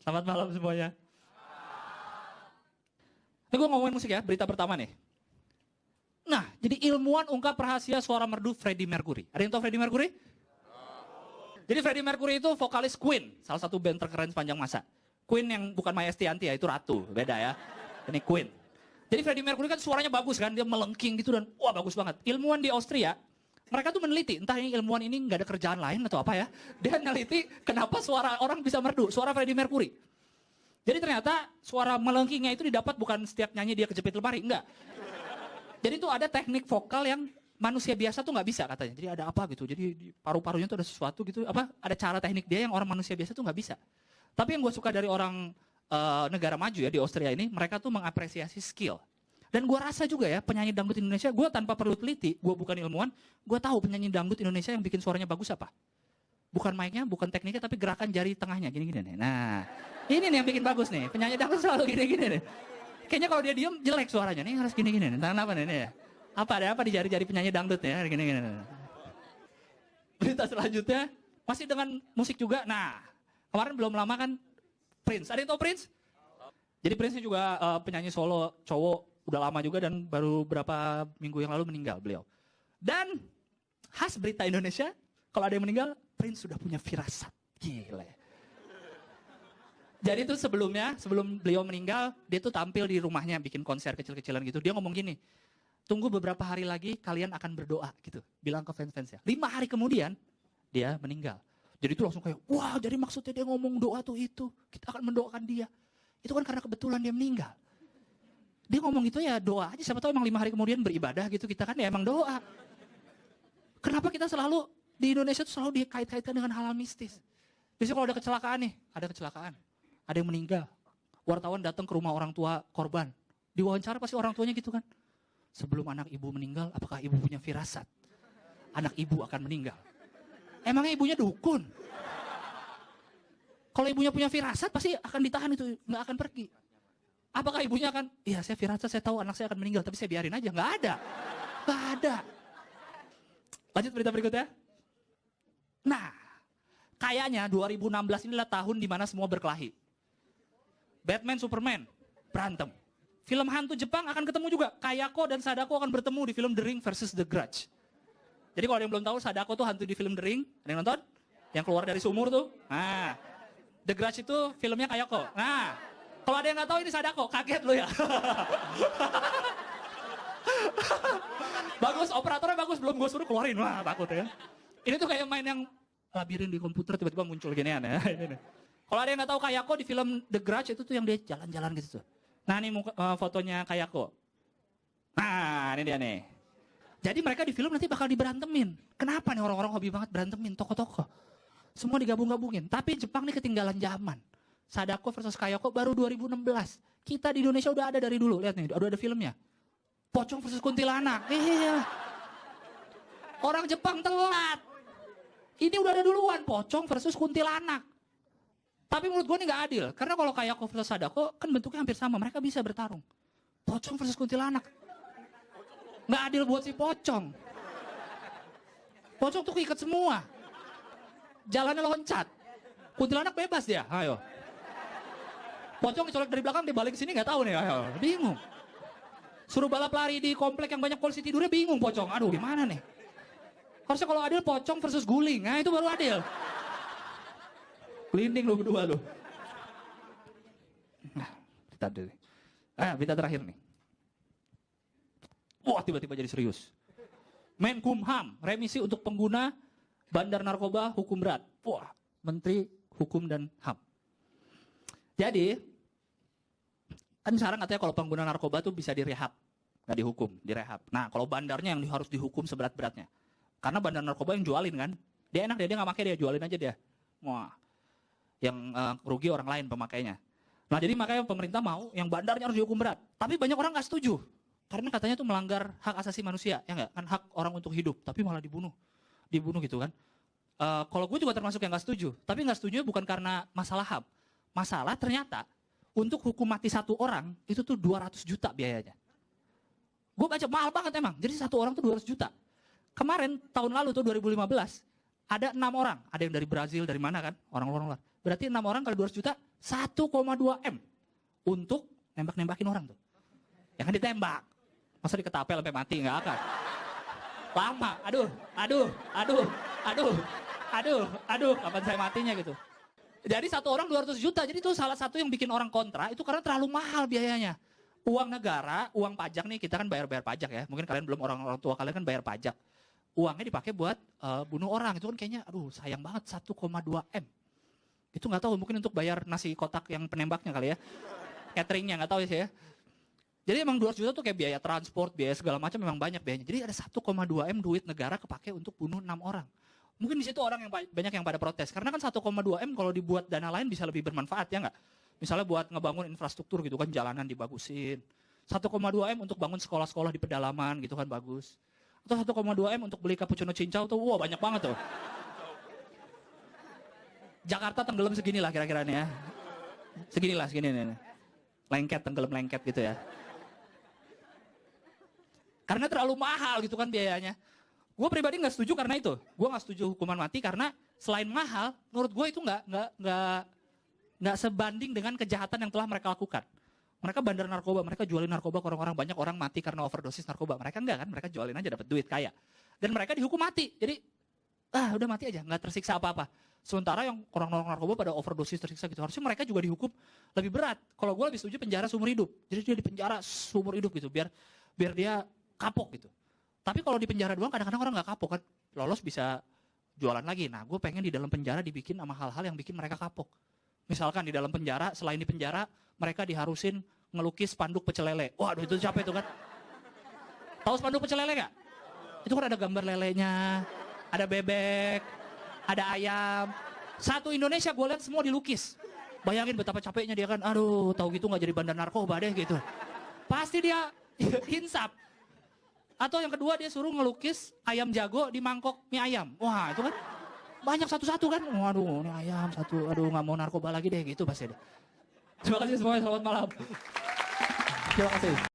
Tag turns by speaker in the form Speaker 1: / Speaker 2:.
Speaker 1: Selamat malam semuanya. Ini gue ngomongin musik ya, berita pertama nih. Nah, jadi ilmuwan ungkap rahasia suara merdu Freddie Mercury. Ada yang tahu Freddie Mercury? Jadi Freddie Mercury itu vokalis Queen, salah satu band terkeren sepanjang masa. Queen yang bukan Maya Estianty ya, itu Ratu, beda ya. Ini Queen. Jadi Freddie Mercury kan suaranya bagus kan, dia melengking gitu dan wah bagus banget. Ilmuwan di Austria, mereka tuh meneliti, entah ini ilmuwan ini nggak ada kerjaan lain atau apa ya. Dia meneliti kenapa suara orang bisa merdu, suara Freddie Mercury. Jadi ternyata suara melengkingnya itu didapat bukan setiap nyanyi dia kejepit lemari, enggak. Jadi itu ada teknik vokal yang manusia biasa tuh nggak bisa katanya. Jadi ada apa gitu, jadi di paru-parunya tuh ada sesuatu gitu, apa ada cara teknik dia yang orang manusia biasa tuh nggak bisa. Tapi yang gue suka dari orang negara maju ya di Austria ini, mereka tuh mengapresiasi skill. Dan gue rasa juga ya penyanyi dangdut Indonesia, gue tanpa perlu teliti, gue bukan ilmuwan, gue tahu penyanyi dangdut Indonesia yang bikin suaranya bagus apa. Bukan mic-nya, bukan tekniknya, tapi gerakan jari tengahnya gini-gini nih. Nah, ini nih yang bikin bagus nih, penyanyi dangdut selalu gini-gini nih. Kayaknya kalau dia diem jelek suaranya nih, harus gini-gini nih. Entah kenapa nih ya. Apa ada apa di jari-jari penyanyi dangdut ya, gini-gini. Berita selanjutnya masih dengan musik juga. Nah, kemarin belum lama kan Prince. Ada yang tahu Prince? Jadi Prince ini juga penyanyi solo cowok, udah lama juga dan baru berapa minggu yang lalu meninggal beliau. Dan khas berita Indonesia, kalau ada yang meninggal, Prince sudah punya firasat. Gila ya. Jadi itu sebelumnya, sebelum beliau meninggal, dia tuh tampil di rumahnya bikin konser kecil-kecilan gitu. Dia ngomong gini, tunggu beberapa hari lagi kalian akan berdoa gitu. Bilang ke fans-fansnya. 5 hari kemudian dia meninggal. Jadi itu langsung kayak, wah jadi maksudnya dia ngomong doa tuh itu. Kita akan mendoakan dia. Itu kan karena kebetulan dia meninggal. Dia ngomong gitu ya doa aja. Siapa tahu emang 5 hari kemudian beribadah gitu. Kita kan ya emang doa. Kenapa kita selalu, di Indonesia tuh selalu dikait-kaitkan dengan hal mistis. Biasanya kalau ada kecelakaan nih, ada kecelakaan. Ada yang meninggal. Wartawan datang ke rumah orang tua korban. Diwawancara pasti orang tuanya gitu kan. Sebelum anak ibu meninggal, apakah ibu punya firasat? Anak ibu akan meninggal. Emangnya ibunya dukun? Kalau ibunya punya firasat, pasti akan ditahan itu. Nggak akan pergi. Apakah ibunya akan, iya saya firasat, saya tahu anak saya akan meninggal, tapi saya biarin aja. Nggak ada. Nggak ada. Lanjut berita berikutnya. Nah, kayaknya 2016 inilah tahun di mana semua berkelahi. Batman, Superman, berantem. Film hantu Jepang akan ketemu juga. Kayako dan Sadako akan bertemu di film The Ring versus The Grudge. Jadi kalau ada yang belum tahu, Sadako tuh hantu di film The Ring. Ada yang nonton? Yang keluar dari sumur tuh. Nah, The Grudge itu filmnya Kayako. Nah, kalau ada yang nggak tahu ini Sadako, kaget lu ya. Bagus, operatornya bagus. Belum gue suruh keluarin. Wah, takut ya. Ini tuh kayak main yang labirin di komputer tiba-tiba muncul ginian ya. Kalau ada yang nggak tahu Kayako di film The Grudge itu tuh yang dia jalan-jalan gitu tuh. Nah ini fotonya Kayako. Nah ini dia nih. Jadi mereka di film nanti bakal diberantemin. Kenapa nih orang-orang hobi banget berantemin tokoh-tokoh? Semua digabung-gabungin. Tapi Jepang nih ketinggalan zaman. Sadako versus Kayako baru 2016. Kita di Indonesia udah ada dari dulu. Lihat nih, udah ada filmnya. Pocong versus Kuntilanak. Iya. Orang Jepang telat. Ini udah ada duluan. Pocong versus Kuntilanak. Tapi menurut gue ini gak adil. Karena kalau Kayako versus Sadako kan bentuknya hampir sama. Mereka bisa bertarung. Pocong versus Kuntilanak. Gak adil buat si Pocong. Pocong tuh keikat semua. Jalannya loncat. Kuntilanak bebas dia. Ayo. Pocong dicolek dari belakang, dia balik ke sini gak tahu nih. Ayo. Bingung. Suruh balap lari di komplek yang banyak polisi tidurnya bingung Pocong. Aduh gimana nih. Harusnya kalau adil Pocong versus guling. Nah itu baru adil. Gelinding lu berdua lu. Nah, berita terakhir nih. Wah, tiba-tiba jadi serius. Menkumham, remisi untuk pengguna bandar narkoba hukum berat. Wah, Menteri Hukum dan HAM. Jadi, kan sekarang katanya kalau pengguna narkoba tuh bisa direhab. Nggak dihukum, direhab. Nah, kalau bandarnya yang harus dihukum seberat-beratnya. Karena bandar narkoba yang jualin kan. Dia enak dia nggak pakai dia, jualin aja dia. Wah. Yang rugi orang lain pemakainya. Nah jadi makanya pemerintah mau yang bandarnya harus dihukum berat. Tapi banyak orang nggak setuju. Karena katanya itu melanggar hak asasi manusia. Ya nggak? Kan hak orang untuk hidup. Tapi malah dibunuh. Dibunuh gitu kan. Kalau gue juga termasuk yang nggak setuju. Tapi nggak setuju bukan karena masalah HAM. Masalah ternyata untuk hukum mati satu orang itu tuh 200 juta biayanya. Gue baca mahal banget emang. Jadi satu orang tuh 200 juta. Kemarin tahun lalu tuh 2015 ada 6 orang. Ada yang dari Brazil, dari mana kan? Orang luar. Berarti 6 orang kali 200 juta, 1,2 M. Untuk nembak-nembakin orang tuh. Ya kan ditembak. Masa diketapel sampai mati, nggak akan. Lama, aduh, kapan saya matinya gitu. Jadi 1 orang 200 juta, jadi itu salah satu yang bikin orang kontra, itu karena terlalu mahal biayanya. Uang negara, uang pajak nih, kita kan bayar pajak ya. Mungkin kalian belum, orang tua kalian kan bayar pajak. Uangnya dipakai buat bunuh orang, itu kan kayaknya, aduh sayang banget 1,2 M. Itu nggak tahu, mungkin untuk bayar nasi kotak yang penembaknya kali ya. Cateringnya, nggak tahu ya. Jadi emang 200 juta tuh kayak biaya transport, biaya segala macam memang banyak biayanya. Jadi ada 1,2 M duit negara kepake untuk bunuh 6 orang. Mungkin di situ orang yang banyak yang pada protes. Karena kan 1,2 M kalau dibuat dana lain bisa lebih bermanfaat ya nggak? Misalnya buat ngebangun infrastruktur gitu kan, jalanan dibagusin. 1,2 M untuk bangun sekolah-sekolah di pedalaman gitu kan bagus. Atau 1,2 M untuk beli cappuccino cincau tuh, wah banyak banget tuh. Jakarta tenggelam segini lah kira-kira nih ya. Segini nih. Lengket, tenggelam lengket gitu ya. Karena terlalu mahal gitu kan biayanya. Gue pribadi nggak setuju karena itu. Gue nggak setuju hukuman mati karena selain mahal, menurut gue itu nggak sebanding dengan kejahatan yang telah mereka lakukan. Mereka bandar narkoba, mereka jualin narkoba ke orang-orang, banyak orang mati karena overdosis narkoba. Mereka enggak kan, mereka jualin aja dapat duit kaya. Dan mereka dihukum mati. Jadi udah mati aja, nggak tersiksa apa-apa. Sementara yang orang-orang narkoba pada overdosis tersiksa gitu. Harusnya mereka juga dihukum lebih berat. Kalau gue lebih setuju penjara seumur hidup. Jadi dia di penjara seumur hidup gitu, biar dia kapok gitu. Tapi kalau di penjara doang kadang-kadang orang nggak kapok kan. Lolos bisa jualan lagi. Nah gue pengen di dalam penjara dibikin sama hal-hal yang bikin mereka kapok. Misalkan di dalam penjara, selain di penjara, mereka diharusin ngelukis spanduk pecel lele. Waduh itu capek tuh kan. Tahu spanduk pecel lele nggak? Itu kan ada gambar lelenya, ada bebek, ada ayam. Satu Indonesia gue lihat semua dilukis. Bayangin betapa capeknya dia kan. Aduh, tahu gitu nggak jadi bandar narkoba deh gitu. Pasti dia insap. Atau yang kedua dia suruh ngelukis ayam jago di mangkok mie ayam. Wah itu kan banyak satu-satu kan. Waduh ini ayam satu. Aduh nggak mau narkoba lagi deh gitu pasti deh. Terima kasih semuanya, selamat malam. Terima kasih.